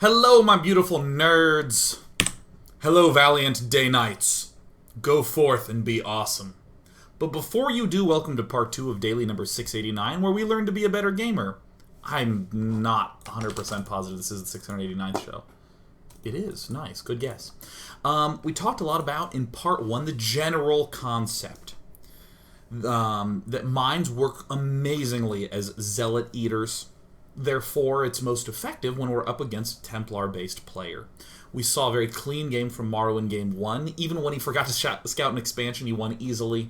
Hello, my beautiful nerds. Hello, valiant day knights. Go forth and be awesome. But before you do, welcome to part 2 of daily number 689, where we learn to be a better gamer. I'm not 100% positive this is the 689th show. It is. Nice. Good guess. We talked a lot about, in part 1, the general concept. That minds work amazingly as zealot eaters. Therefore, it's most effective when we're up against a Templar-based player. We saw a very clean game from Maru in Game 1. Even when he forgot to scout an expansion, he won easily.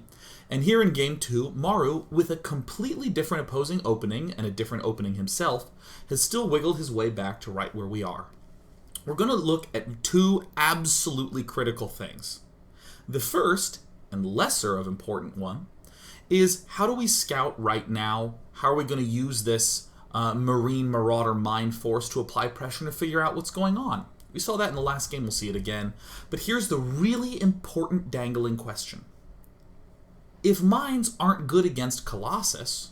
And here in Game 2, Maru, with a completely different opposing opening, and a different opening himself, has still wiggled his way back to right where we are. We're going to look at two absolutely critical things. The first, and lesser of important one, is how do we scout right now? How are we going to use this Marine Marauder Mind Force to apply pressure to figure out what's going on? We saw that in the last game, we'll see it again. But here's the really important dangling question. If Mines aren't good against Colossus,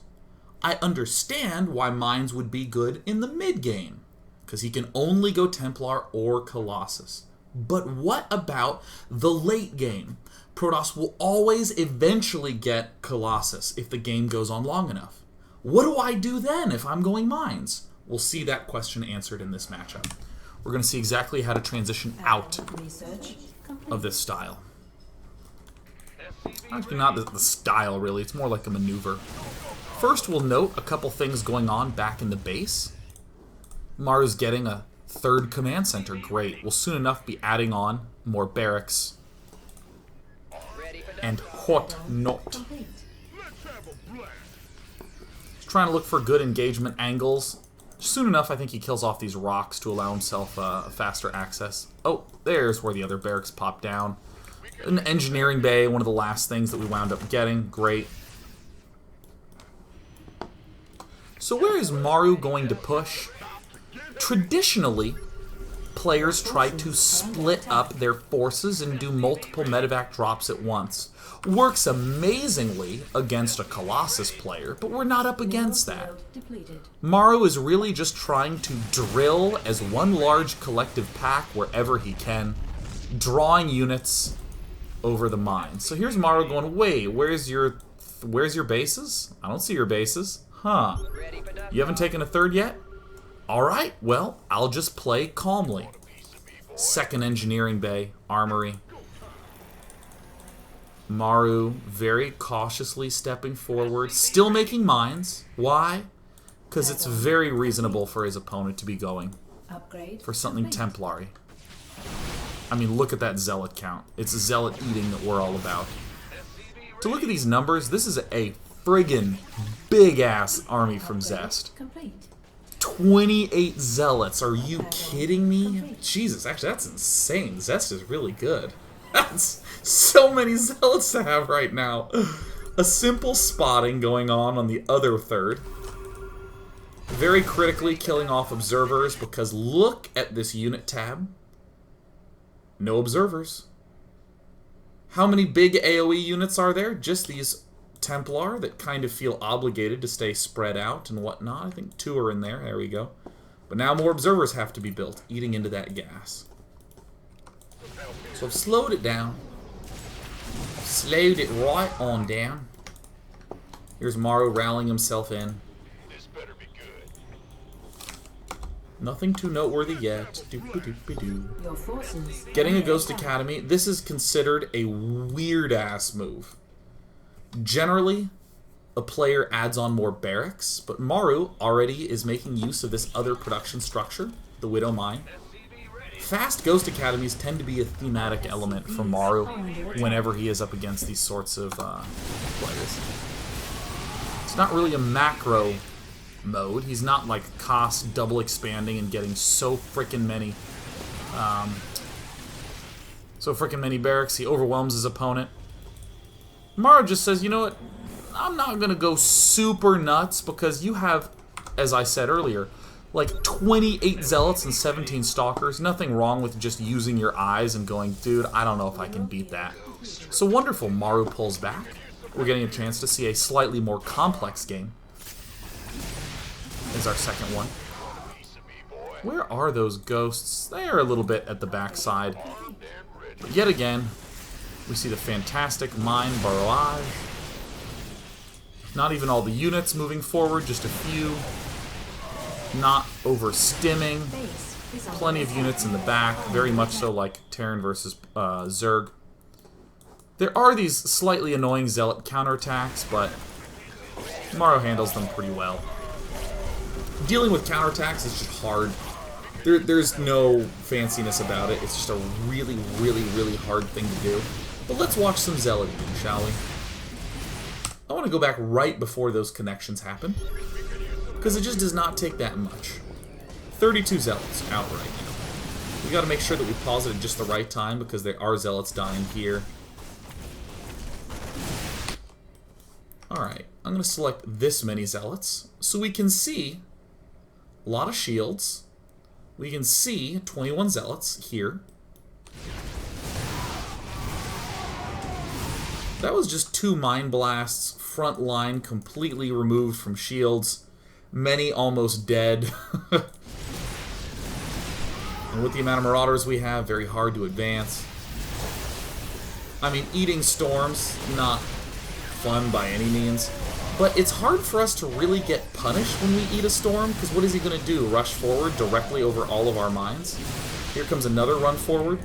I understand why Mines would be good in the mid-game, because he can only go Templar or Colossus. But what about the late game? Protoss will always eventually get Colossus if the game goes on long enough. What do I do then if I'm going Mines? We'll see that question answered in this matchup. We're going to see exactly how to transition out of this style. Actually, not the style, really. It's more like a maneuver. First, we'll note a couple things going on back in the base. Maru's getting a third command center. Great. We'll soon enough be adding on more barracks and whatnot. Trying to look for good engagement angles. Soon enough, I think he kills off these rocks to allow himself faster access. Oh, there's where the other barracks pop down. An engineering bay, one of the last things that we wound up getting. Great. So where is Maru going to push? Traditionally, players try to split up their forces and do multiple medevac drops at once. Works amazingly against a Colossus player, but we're not up against that. Maru is really just trying to drill as one large collective pack wherever he can, drawing units over the mines. So here's Maru going, wait, where's your bases? I don't see your bases. Huh. You haven't taken a third yet? Alright, well, I'll just play calmly. Second engineering bay, armory. Maru very cautiously stepping forward, still making mines. Why? Because it's very reasonable for his opponent to be going for something Templary. I mean, look at that zealot count. It's zealot eating that we're all about. To look at these numbers, this is a friggin' big-ass army from Zest. 28 zealots. Are you kidding me? Jesus, actually, that's insane. Zest is really good. That's so many zealots to have right now. A simple spotting going on the other third. Very critically killing off observers, because look at this unit tab. No observers. How many big AoE units are there? Just these Templar that kind of feel obligated to stay spread out and whatnot. I think 2 are in there. There we go. But now more observers have to be built, eating into that gas. So I've slowed it down. Slowed it right on down. Here's Maru rallying himself in. Nothing too noteworthy yet. Getting a Ghost Academy. This is considered a weird-ass move. Generally, a player adds on more barracks, but Maru already is making use of this other production structure, the Widow Mine. Fast Ghost Academies tend to be a thematic element for Maru whenever he is up against these sorts of players. It's not really a macro mode. He's not like cost double expanding and getting so freaking many barracks. He overwhelms his opponent. Maru just says, you know what, I'm not gonna go super nuts because you have, as I said earlier, like 28 zealots and 17 stalkers. Nothing wrong with just using your eyes and going, dude, I don't know if I can beat that. So wonderful, Maru pulls back. We're getting a chance to see a slightly more complex game. Is our second one. Where are those ghosts? They are a little bit at the backside. But yet again, we see the fantastic mine barrage. Not even all the units moving forward, just a few. Not over-stimming. Plenty of units in the back, very much so like Terran versus Zerg. There are these slightly annoying Zealot counterattacks, but Maru handles them pretty well. Dealing with counterattacks is just hard. There's no fanciness about it. It's just a really, really, really hard thing to do. But let's watch some Zealot again, shall we? I want to go back right before those connections happen, because it just does not take that much. 32 Zealots out right now. We got to make sure that we pause it at just the right time, because there are Zealots dying here. Alright, I'm going to select this many Zealots, so we can see a lot of shields. We can see 21 Zealots here. That was just 2 Mine Blasts, front line completely removed from shields, many almost dead. And with the amount of Marauders we have, very hard to advance. I mean, eating storms, not fun by any means. But it's hard for us to really get punished when we eat a storm, because what is he going to do? Rush forward directly over all of our mines? Here comes another run forward.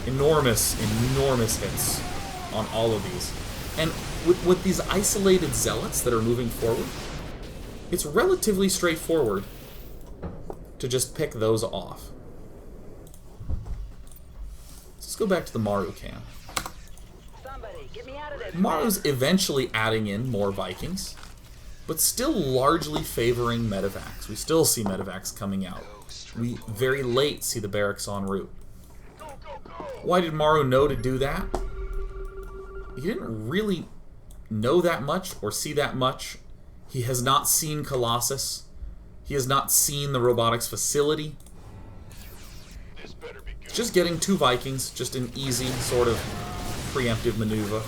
Enormous, enormous hits on all of these. And with these isolated Zealots that are moving forward, it's relatively straightforward to just pick those off. Let's go back to the Maru camp. Maru's eventually adding in more Vikings, but still largely favoring medevacs. We still see medevacs coming out. We very late see the barracks en route. Why did Maru know to do that? He didn't really know that much or see that much. He has not seen Colossus. He has not seen the robotics facility. Just getting 2 Vikings, just an easy sort of preemptive maneuver.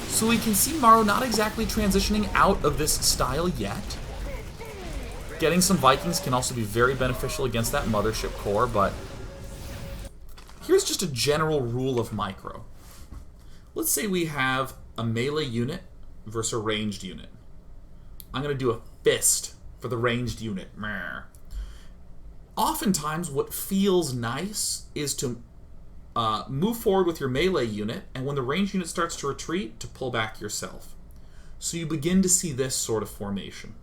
So we can see Maru not exactly transitioning out of this style yet. Getting some Vikings can also be very beneficial against that mothership core, but here's just a general rule of micro. Let's say we have a melee unit versus a ranged unit. I'm going to do a fist for the ranged unit. Oftentimes, what feels nice is to move forward with your melee unit, and when the ranged unit starts to retreat, to pull back yourself. So you begin to see this sort of formation.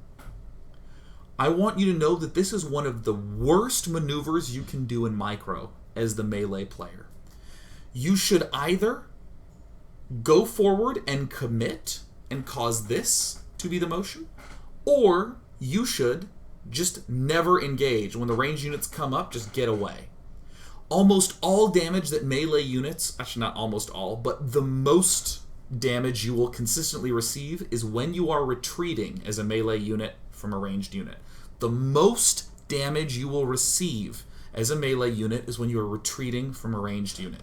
I want you to know that this is one of the worst maneuvers you can do in micro as the melee player. You should either go forward and commit and cause this to be the motion, or you should just never engage. When the ranged units come up, just get away. Almost all damage that melee units, actually not almost all, but the most damage you will consistently receive is when you are retreating as a melee unit from a ranged unit. The most damage you will receive as a melee unit is when you are retreating from a ranged unit.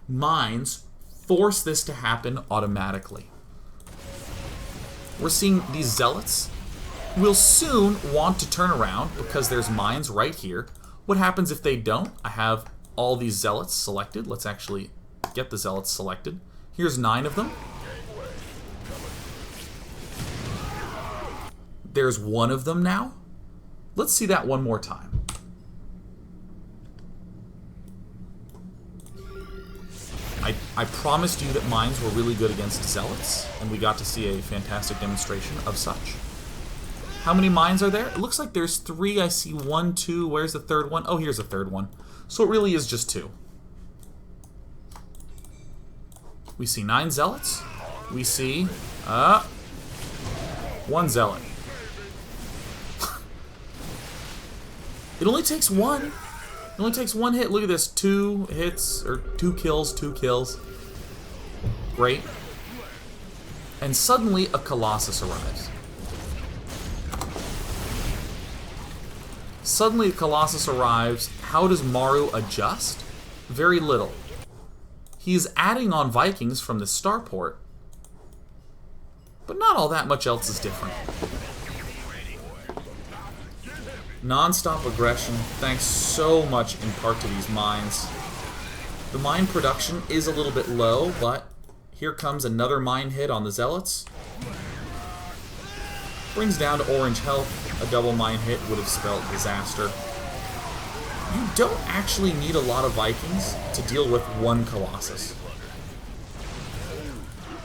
Mines force this to happen automatically. We're seeing these Zealots will soon want to turn around because there's mines right here. What happens if they don't? I have all these Zealots selected. Let's actually get the Zealots selected. Here's 9 of them. There's 1 of them now. Let's see that one more time. I promised you that mines were really good against Zealots, and we got to see a fantastic demonstration of such. How many mines are there? It looks like there's 3. I see 1, 2. Where's the third one? Oh, here's the third one. So it really is just 2. We see 9 Zealots. We see 1 Zealot. It only takes 1. It only takes 1 hit. Look at this. 2 hits, or 2 kills, 2 kills. Great. And suddenly a Colossus arrives. Suddenly a Colossus arrives. How does Maru adjust? Very little. He's adding on Vikings from the starport, but not all that much else is different. Non-stop aggression, thanks so much in part to these mines. The mine production is a little bit low, but here comes another mine hit on the zealots. Brings down to orange health. A double mine hit would have spelled disaster. You don't actually need a lot of Vikings to deal with one Colossus.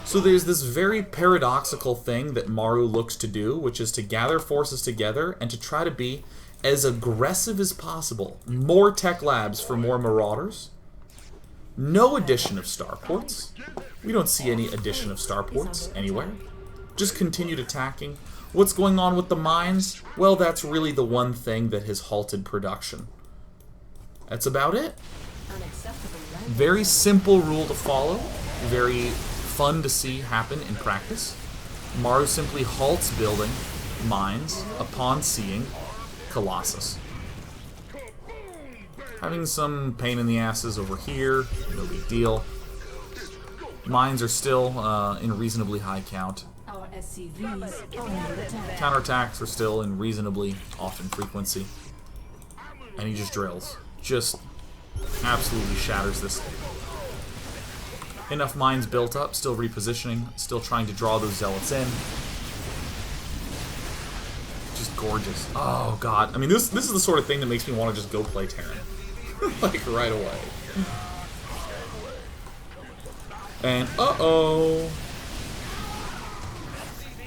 So there's this very paradoxical thing that Maru looks to do, which is to gather forces together and to try to be as aggressive as possible. More tech labs for more marauders. No addition of starports. We don't see any addition of starports anywhere. Just continued attacking. What's going on with the mines? Well, that's really the one thing that has halted production. That's about it. Very simple rule to follow. Very fun to see happen in practice. Maru simply halts building mines upon seeing Colossus. Having some pain in the asses over here, no big deal. Mines are still in reasonably high count. Counterattacks are still in reasonably often frequency. And he just drills. Just absolutely shatters this. Enough mines built up, still repositioning, still trying to draw those zealots in. Just gorgeous. Oh god. I mean, this is the sort of thing that makes me want to just go play Terran. Like, right away. And, uh-oh.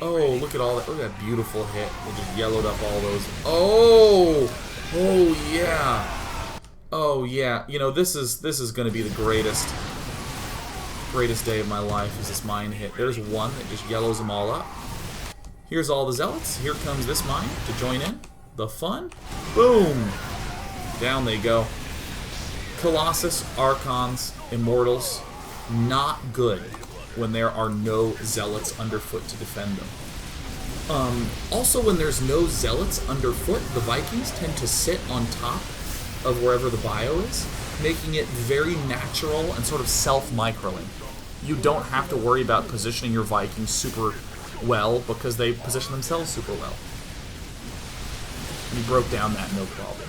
Oh, look at all that. Look at that beautiful hit. They just yellowed up all those. Oh! Oh, yeah. Oh, yeah. You know, this is going to be the greatest day of my life is this mine hit. There's one that just yellows them all up. Here's all the zealots. Here comes this mine to join in. The fun. Boom! Down they go. Colossus, Archons, Immortals, not good when there are no zealots underfoot to defend them. Also, when there's no zealots underfoot, the Vikings tend to sit on top of wherever the bio is, making it very natural and sort of self-microing. You don't have to worry about positioning your Vikings super well because they position themselves super well. And he broke down that no problem.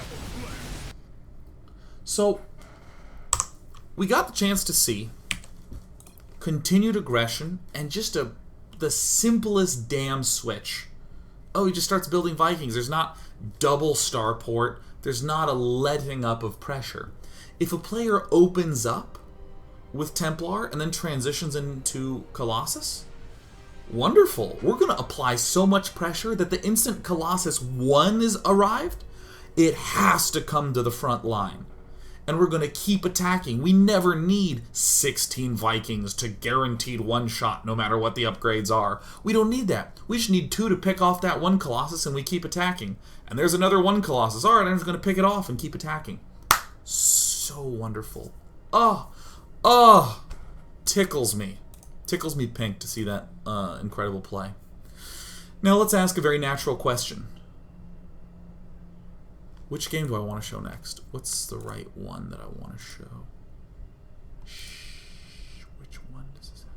So, we got the chance to see continued aggression and just the simplest damn switch. Oh, he just starts building Vikings. There's not double starport. There's not a letting up of pressure. If a player opens up with Templar and then transitions into Colossus, wonderful. We're going to apply so much pressure that the instant Colossus 1 is arrived, it has to come to the front line. And we're going to keep attacking. We never need 16 Vikings to guaranteed one shot no matter what the upgrades are. We don't need that. We just need 2 to pick off that one Colossus and we keep attacking. And there's another one Colossus. Alright, I'm just going to pick it off and keep attacking. So wonderful. Oh, tickles me. Tickles me pink to see that incredible play. Now let's ask a very natural question. Which game do I want to show next? What's the right one that I want to show? Which one does this have?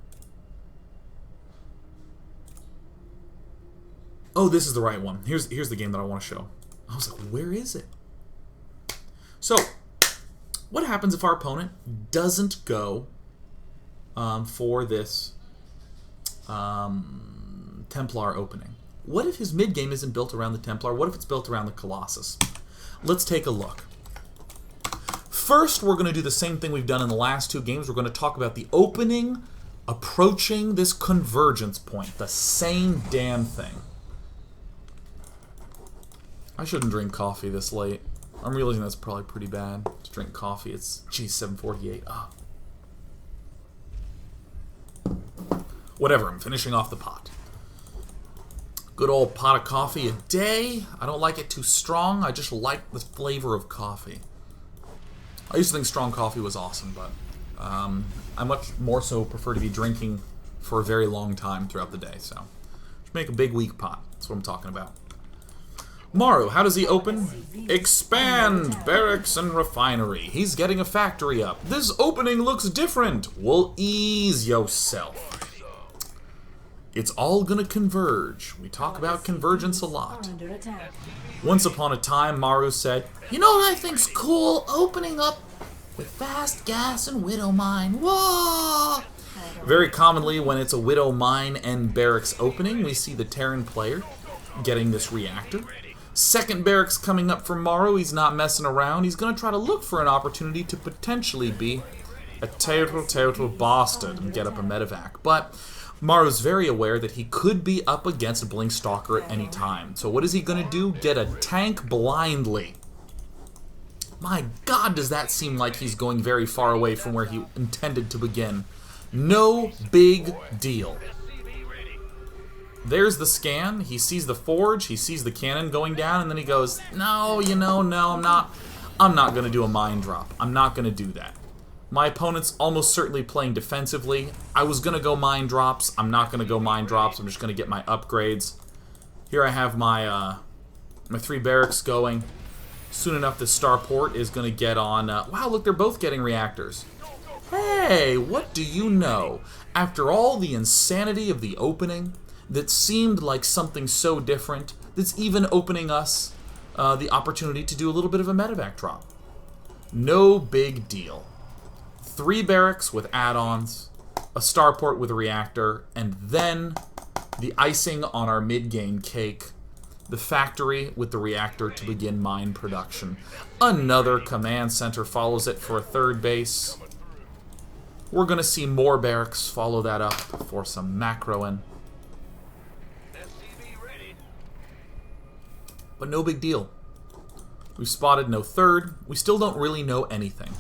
Oh, this is the right one. Here's the game that I want to show. I was like, where is it? So, what happens if our opponent doesn't go for this Templar opening? What if his mid-game isn't built around the Templar? What if it's built around the Colossus? Let's take a look. First, we're going to do the same thing we've done in the last 2 games. We're going to talk about the opening, approaching this convergence point. The same damn thing. I shouldn't drink coffee this late. I'm realizing that's probably pretty bad to drink coffee. It's, geez, 7:48. Ah. Whatever, I'm finishing off the pot. Good old pot of coffee a day. I don't like it too strong. I just like the flavor of coffee. I used to think strong coffee was awesome, but I much more so prefer to be drinking for a very long time throughout the day. So, just make a big weak pot. That's what I'm talking about. Maru, how does he open? Expand barracks and refinery. He's getting a factory up. This opening looks different. Well, ease yourself. It's all gonna converge. We talk about convergence a lot. Once upon a time, Maru said, "You know what I think's cool? Opening up with fast gas and widow mine. Whoa!" Very commonly, when it's a widow mine and barracks opening, we see the Terran player getting this reactor. Second barracks coming up for Maru. He's not messing around. He's going to try to look for an opportunity to potentially be a total bastard and get up a medevac. But Maru's very aware that he could be up against a Blink Stalker at any time. So what is he going to do? Get a tank blindly. My god, does that seem like he's going very far away from where he intended to begin. No big deal. There's the scan. He sees the forge. He sees the cannon going down, and then he goes, "No, no, I'm not going to do a mine drop. I'm not going to do that. My opponent's almost certainly playing defensively. I was going to go mine drops. I'm not going to go mine drops. I'm just going to get my upgrades." Here I have my my 3 barracks going. Soon enough, the starport is going to get on... wow, look, they're both getting reactors. Hey, what do you know? After all the insanity of the opening, that seemed like something so different, that's even opening us the opportunity to do a little bit of a medevac drop. No big deal. 3 barracks with add-ons, a starport with a reactor, and then the icing on our mid-game cake, the factory with the reactor to begin mine production. Another command center follows it for a 3rd base. We're going to see more barracks follow that up for some macroing. But no big deal. We've spotted no 3rd. We still don't really know anything.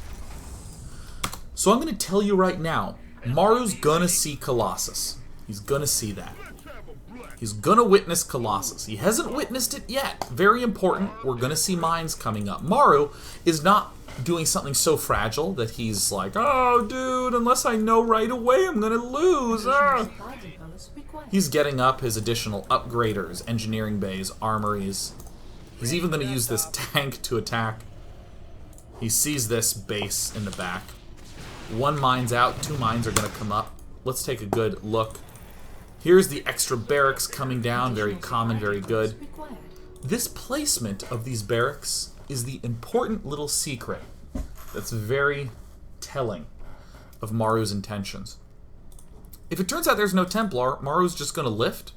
So I'm going to tell you right now, Maru's going to see Colossus. He's going to see that. He's going to witness Colossus. He hasn't witnessed it yet. Very important. We're going to see mines coming up. Maru is not doing something so fragile that he's like, "Oh, dude, unless I know right away, I'm going to lose." He's getting up his additional upgraders, engineering bays, armories. He's even going to use this tank to attack. He sees this base in the back. 1 mine's out, 2 mines are going to come up. Let's take a good look. Here's the extra barracks coming down, very common, very good. This placement of these barracks is the important little secret that's very telling of Maru's intentions. If it turns out there's no Templar, Maru's just going to lift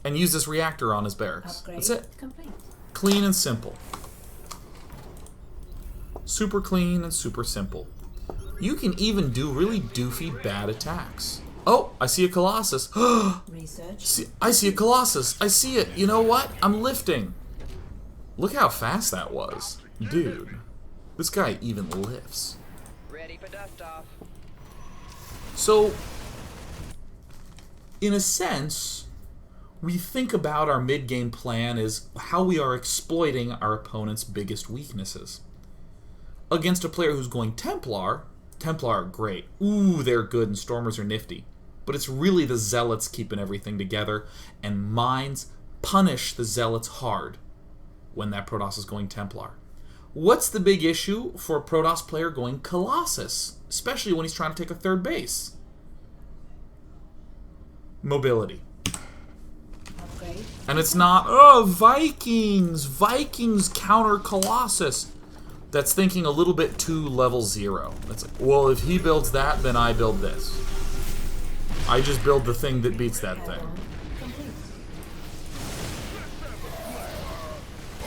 and use this reactor on his barracks. That's it. Clean and simple. Super clean and super simple. You can even do really doofy bad attacks. Oh, I see a Colossus. I see a Colossus. I see it. You know what? I'm lifting. Look how fast that was. Dude, this guy even lifts. Ready for dust off. So, in a sense, we think about our mid-game plan as how we are exploiting our opponent's biggest weaknesses. Against a player who's going Templar, Templar are great. Ooh, they're good, and Stormers are nifty. But it's really the Zealots keeping everything together, and mines punish the Zealots hard when that Protoss is going Templar. What's the big issue for a Protoss player going Colossus, especially when he's trying to take a 3rd base? Mobility. Upgrade. And it's not, "Oh, Vikings! Vikings counter Colossus." That's thinking a little bit too level 0. That's like, well, if he builds that, then I build this. I just build the thing that beats that thing.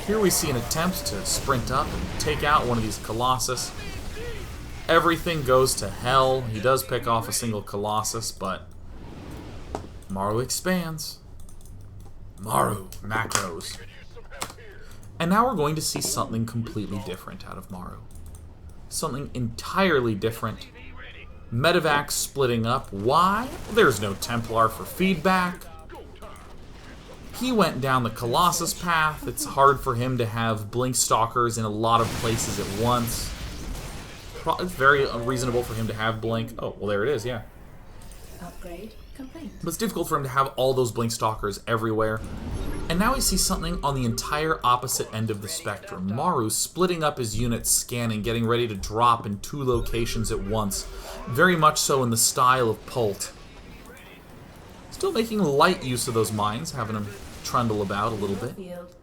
Here we see an attempt to sprint up and take out one of these Colossus. Everything goes to hell. He does pick off a single Colossus, but Maru expands. Maru, macros. And now we're going to see something completely different out of Maru. Something entirely different. Medevac splitting up. Why? Well, there's no Templar for feedback. He went down the Colossus path. It's hard for him to have Blink Stalkers in a lot of places at once. It's very unreasonable for him to have Blink. Oh, well, there it is, yeah. Upgrade complete. But it's difficult for him to have all those Blink Stalkers everywhere. And now we see something on the entire opposite end of the spectrum. Maru splitting up his units, scanning, getting ready to drop in 2 locations at once. Very much so in the style of Pult. Still making light use of those mines, having them trundle about a little bit.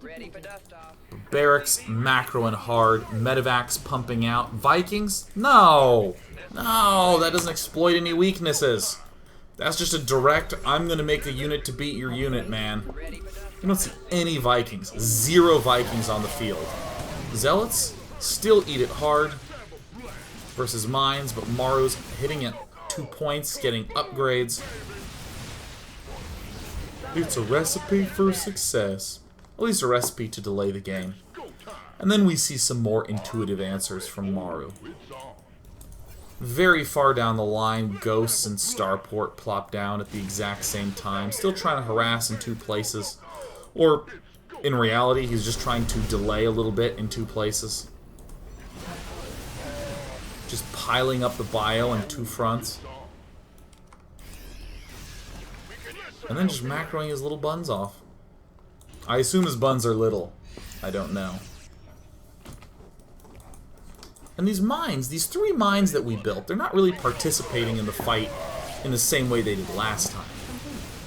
Ready for dust off. Barracks, macroing hard, medevacs pumping out. Vikings? No! No, that doesn't exploit any weaknesses. That's just a direct, I'm going to make a unit to beat your unit, man. You don't see any Vikings. 0 Vikings on the field. Zealots still eat it hard versus mines, but Maru's hitting at 2 points, getting upgrades. It's a recipe for success. At least a recipe to delay the game. And then we see some more intuitive answers from Maru. Very far down the line, Ghosts and Starport plop down at the exact same time, still trying to harass in 2 places. Or, in reality, he's just trying to delay a little bit in 2 places. Just piling up the bio on 2 fronts. And then just macroing his little buns off. I assume his buns are little. I don't know. And these mines, these 3 mines that we built, they're not really participating in the fight in the same way they did last time.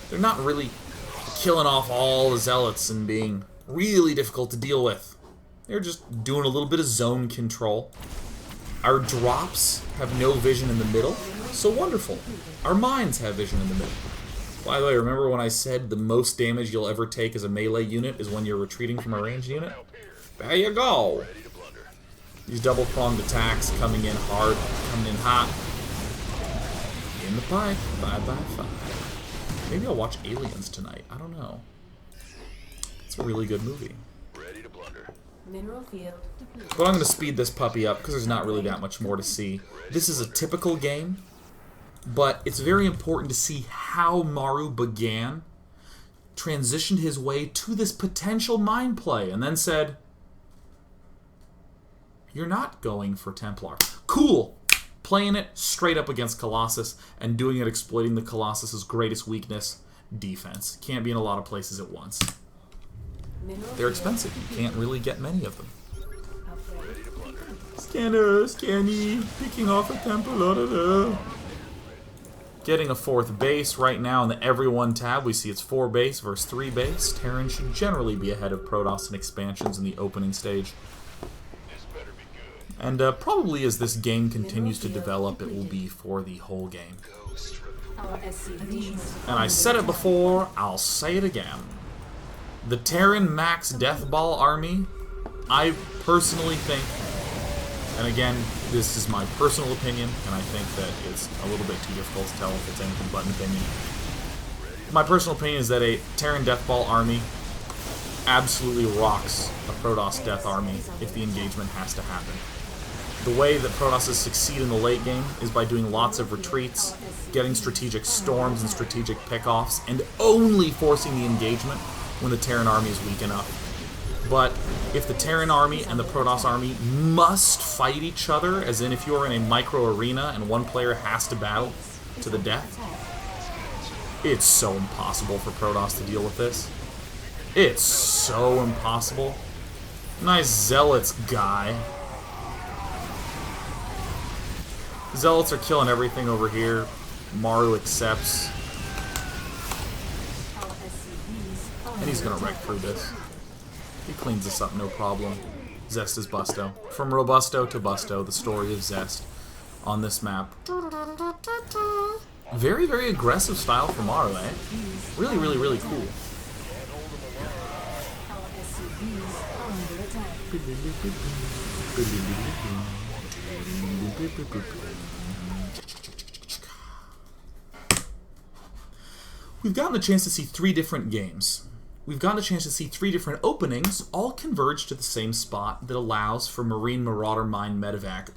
They're not really killing off all the zealots and being really difficult to deal with. They're just doing a little bit of zone control. Our drops have no vision in the middle, so wonderful. Our mines have vision in the middle. By the way, remember when I said the most damage you'll ever take as a melee unit is when you're retreating from a ranged unit? There you go! These double-pronged attacks coming in hard, coming in hot. In the pipe, 5x5. Maybe I'll watch Aliens tonight, I don't know. It's a really good movie. Ready to blunder. Mineral field. But I'm going to speed this puppy up because there's not really that much more to see. This is a typical game, but it's very important to see how Maru began, transitioned his way to this potential mind play, and then said, you're not going for Templar. Cool! Playing it straight up against Colossus and doing it exploiting the Colossus's greatest weakness, defense. Can't be in a lot of places at once. They're expensive. You can't really get many of them. Scanner, scanny, picking off a temple, da da da. Getting a 4th base right now in the everyone tab. We see it's 4 base versus 3 base. Terran should generally be ahead of Protoss and expansions in the opening stage. And probably as this game continues to develop, it will be for the whole game. And I said it before, I'll say it again. The Terran Max Deathball army, I personally think, and again, this is my personal opinion, and I think that it's a little bit too difficult to tell if it's anything but an opinion. My personal opinion is that a Terran Deathball army absolutely rocks a Protoss Death army if the engagement has to happen. The way that Protosses succeed in the late game is by doing lots of retreats, getting strategic storms and strategic pickoffs, and only forcing the engagement when the Terran army is weak enough. But if the Terran army and the Protoss army must fight each other, as in if you're in a micro arena and one player has to battle to the death, it's so impossible for Protoss to deal with this. It's so impossible. Nice Zealots guy. Zealots are killing everything over here. Maru accepts. And he's gonna wreck through this. He cleans this up, no problem. Zest is Busto. From Robusto to Busto, the story of Zest on this map. Very, very aggressive style from Maru, eh? Really, really, really cool. We've gotten the chance to see 3 different games. We've gotten a chance to see 3 different openings, all converge to the same spot that allows for Marine Marauder Mine Medevac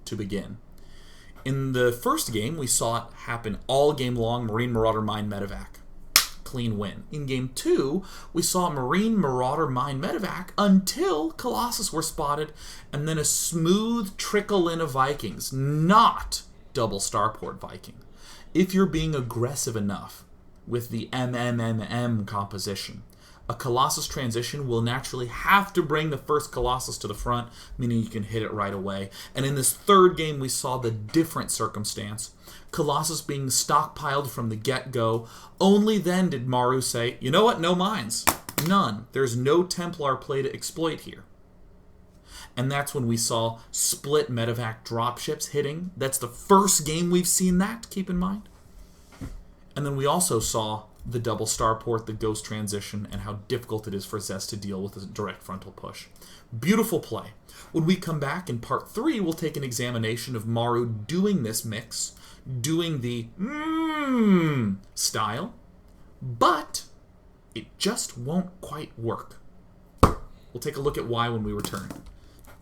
to begin. In the first game, we saw it happen all game long, Marine Marauder Mine Medevac. Clean win. In game 2, we saw Marine Marauder Mine Medevac until Colossus were spotted, and then a smooth trickle in of Vikings, not double Starport Viking. If you're being aggressive enough with the MMMM composition, A Colossus transition will naturally have to bring the first Colossus to the front, meaning you can hit it right away. And in this third game, we saw the different circumstance. Colossus being stockpiled from the get-go. Only then did Maru say, you know what, no mines. None. There's no Templar play to exploit here. And that's when we saw split medevac dropships hitting. That's the first game we've seen that, keep in mind. And then we also saw the double starport, the ghost transition, and how difficult it is for Zest to deal with a direct frontal push. Beautiful play. When we come back in part 3, we'll take an examination of Maru doing this mix, doing the style, but it just won't quite work. We'll take a look at why when we return.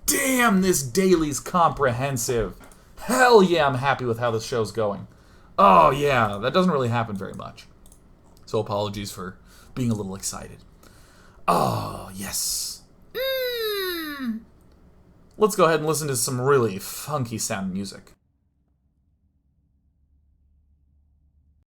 Damn, this daily's comprehensive. Hell yeah, I'm happy with how this show's going. Oh yeah, that doesn't really happen very much. So apologies for being a little excited. Oh, yes. Let's go ahead and listen to some really funky sound music.